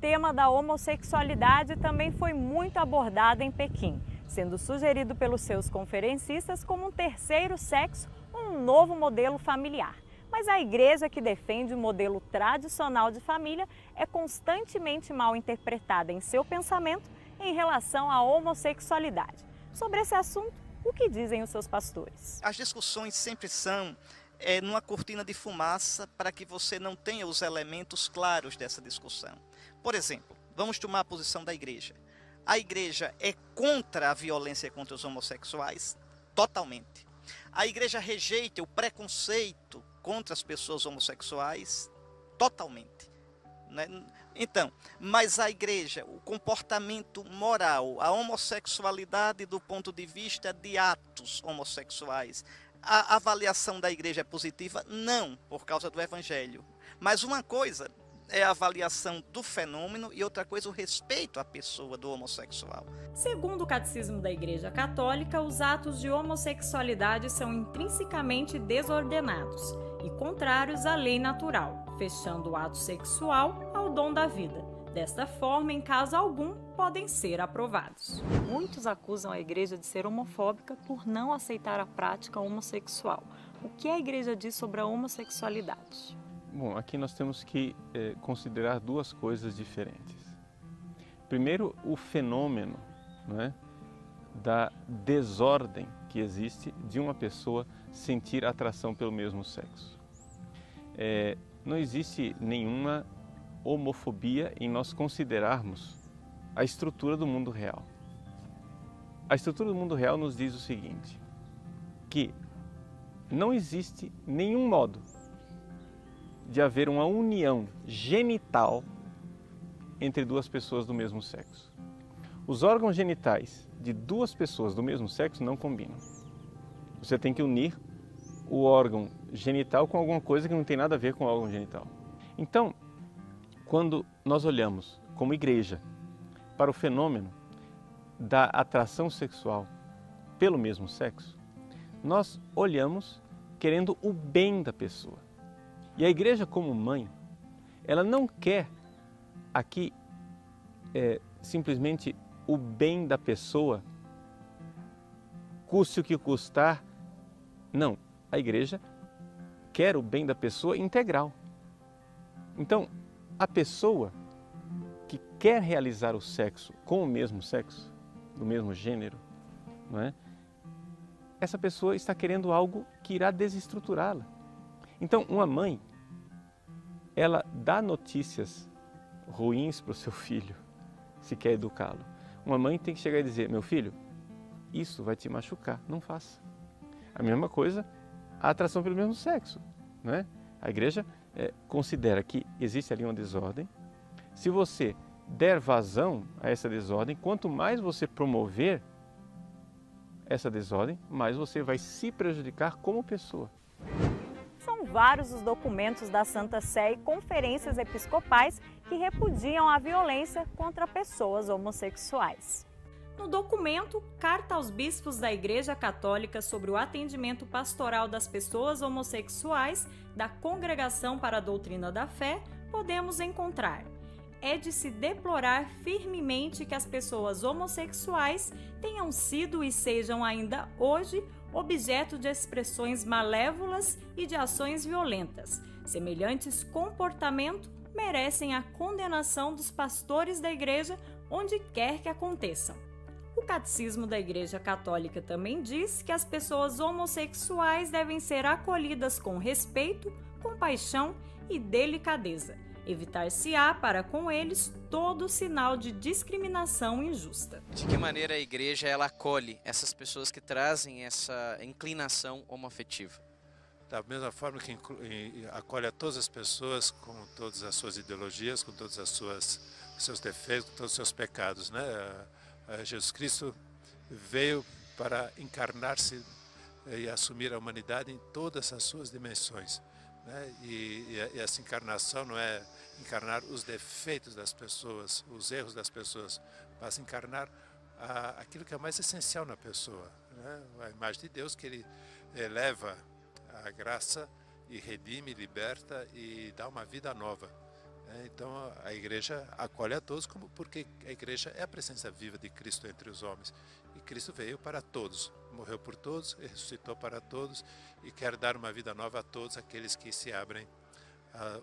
tema da homossexualidade também foi muito abordado em Pequim, sendo sugerido pelos seus conferencistas como um terceiro sexo ou um novo modelo familiar. Mas a igreja, que defende o modelo tradicional de família, é constantemente mal interpretada em seu pensamento em relação à homossexualidade. Sobre esse assunto, o que dizem os seus pastores? As discussões sempre são numa cortina de fumaça para que você não tenha os elementos claros dessa discussão. Por exemplo, vamos tomar a posição da igreja. A igreja é contra a violência contra os homossexuais? Totalmente. A igreja rejeita o preconceito contra as pessoas homossexuais? Totalmente. Né? Então, mas a igreja, o comportamento moral, a homossexualidade do ponto de vista de atos homossexuais, a avaliação da igreja é positiva? Não, por causa do evangelho. Mas uma coisa é a avaliação do fenômeno e outra coisa o respeito à pessoa do homossexual. Segundo o Catecismo da Igreja Católica, os atos de homossexualidade são intrinsecamente desordenados e contrários à lei natural, fechando o ato sexual ao dom da vida. Desta forma, em caso algum, podem ser aprovados. Muitos acusam a igreja de ser homofóbica por não aceitar a prática homossexual. O que a igreja diz sobre a homossexualidade? Bom, aqui nós temos que considerar duas coisas diferentes. Primeiro, o fenômeno, né, da desordem que existe de uma pessoa sentir atração pelo mesmo sexo. Não existe nenhuma homofobia em nós considerarmos a estrutura do mundo real. A estrutura do mundo real nos diz o seguinte, que não existe nenhum modo de haver uma união genital entre duas pessoas do mesmo sexo. Os órgãos genitais de duas pessoas do mesmo sexo não combinam. Você tem que unir o órgão genital com alguma coisa que não tem nada a ver com o órgão genital. Então, quando nós olhamos como igreja para o fenômeno da atração sexual pelo mesmo sexo, nós olhamos querendo o bem da pessoa. E a igreja, como mãe, ela não quer aqui simplesmente o bem da pessoa, custe o que custar. Não, a igreja quer o bem da pessoa integral. Então, a pessoa que quer realizar o sexo com o mesmo sexo, do mesmo gênero, não é? Essa pessoa está querendo algo que irá desestruturá-la. Então, uma mãe, ela dá notícias ruins para o seu filho, se quer educá-lo. Uma mãe tem que chegar e dizer, meu filho, isso vai te machucar, não faça. A mesma coisa, a atração pelo mesmo sexo, né? A igreja considera que existe ali uma desordem. Se você der vazão a essa desordem, quanto mais você promover essa desordem, mais você vai se prejudicar como pessoa. São vários os documentos da Santa Sé e conferências episcopais que repudiam a violência contra pessoas homossexuais. No documento Carta aos Bispos da Igreja Católica sobre o atendimento pastoral das pessoas homossexuais da Congregação para a Doutrina da Fé, podemos encontrar: é de se deplorar firmemente que as pessoas homossexuais tenham sido e sejam ainda hoje objeto de expressões malévolas e de ações violentas. Semelhantes comportamentos merecem a condenação dos pastores da Igreja onde quer que aconteçam. O Catecismo da Igreja Católica também diz que as pessoas homossexuais devem ser acolhidas com respeito, compaixão e delicadeza. Evitar-se-á para com eles todo sinal de discriminação injusta. De que maneira a igreja ela acolhe essas pessoas que trazem essa inclinação homoafetiva? Da mesma forma que acolhe a todas as pessoas com todas as suas ideologias, com todos os seus defeitos, com todos os seus pecados, né? Jesus Cristo veio para encarnar-se e assumir a humanidade em todas as suas dimensões, né? E essa encarnação não é encarnar os defeitos das pessoas, os erros das pessoas, mas encarnar aquilo que é mais essencial na pessoa, né? A imagem de Deus que Ele eleva a graça e redime, liberta e dá uma vida nova. Então a igreja acolhe a todos porque a igreja é a presença viva de Cristo entre os homens. E Cristo veio para todos, morreu por todos, ressuscitou para todos e quer dar uma vida nova a todos aqueles que se abrem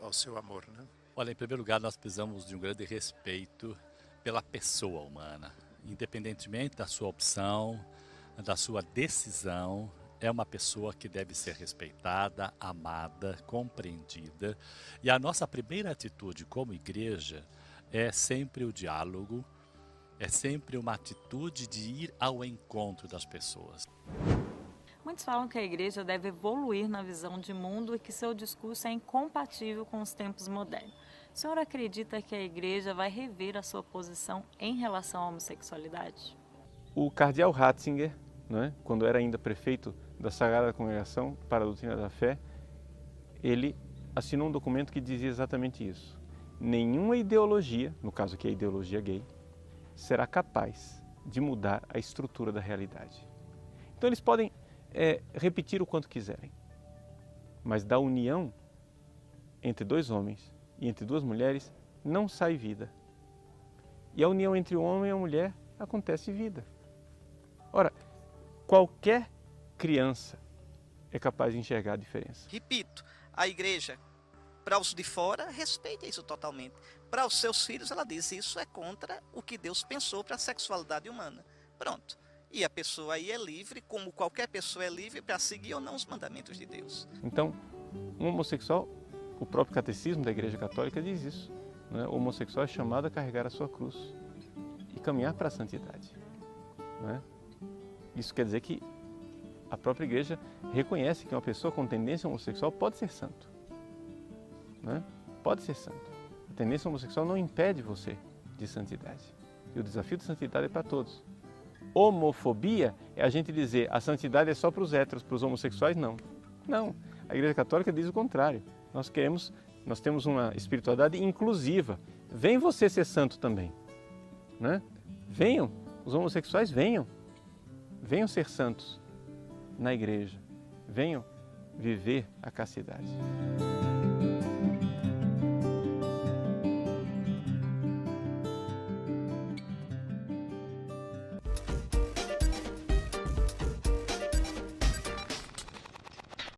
ao seu amor, né? Olha, em primeiro lugar, nós precisamos de um grande respeito pela pessoa humana, independentemente da sua opção, da sua decisão. É uma pessoa que deve ser respeitada, amada, compreendida. E a nossa primeira atitude como igreja é sempre o diálogo, é sempre uma atitude de ir ao encontro das pessoas. Muitos falam que a igreja deve evoluir na visão de mundo e que seu discurso é incompatível com os tempos modernos. O senhor acredita que a igreja vai rever a sua posição em relação à homossexualidade? O cardeal Ratzinger, quando era ainda prefeito da Sagrada Congregação para a Doutrina da Fé, ele assinou um documento que dizia exatamente isso. Nenhuma ideologia, no caso aqui a ideologia gay, será capaz de mudar a estrutura da realidade. Então eles podem repetir o quanto quiserem, mas da união entre dois homens e entre duas mulheres não sai vida. E a união entre o homem e a mulher acontece vida. Ora, qualquer criança é capaz de enxergar a diferença. Repito, a igreja, para os de fora, respeita isso totalmente. Para os seus filhos, ela diz, isso é contra o que Deus pensou para a sexualidade humana. Pronto. E a pessoa aí é livre, como qualquer pessoa é livre para seguir ou não os mandamentos de Deus. Então, um homossexual, o próprio catecismo da Igreja Católica diz isso. O homossexual é chamado a carregar a sua cruz e caminhar para a santidade. Isso quer dizer que a própria igreja reconhece que uma pessoa com tendência homossexual pode ser santo. Pode ser santo. A tendência homossexual não impede você de santidade. E o desafio de santidade é para todos. Homofobia é a gente dizer a santidade é só para os héteros, para os homossexuais não. Não, a Igreja Católica diz o contrário. Nós temos uma espiritualidade inclusiva. Vem você ser santo também. Venham, os homossexuais venham ser santos na igreja, venham viver a castidade.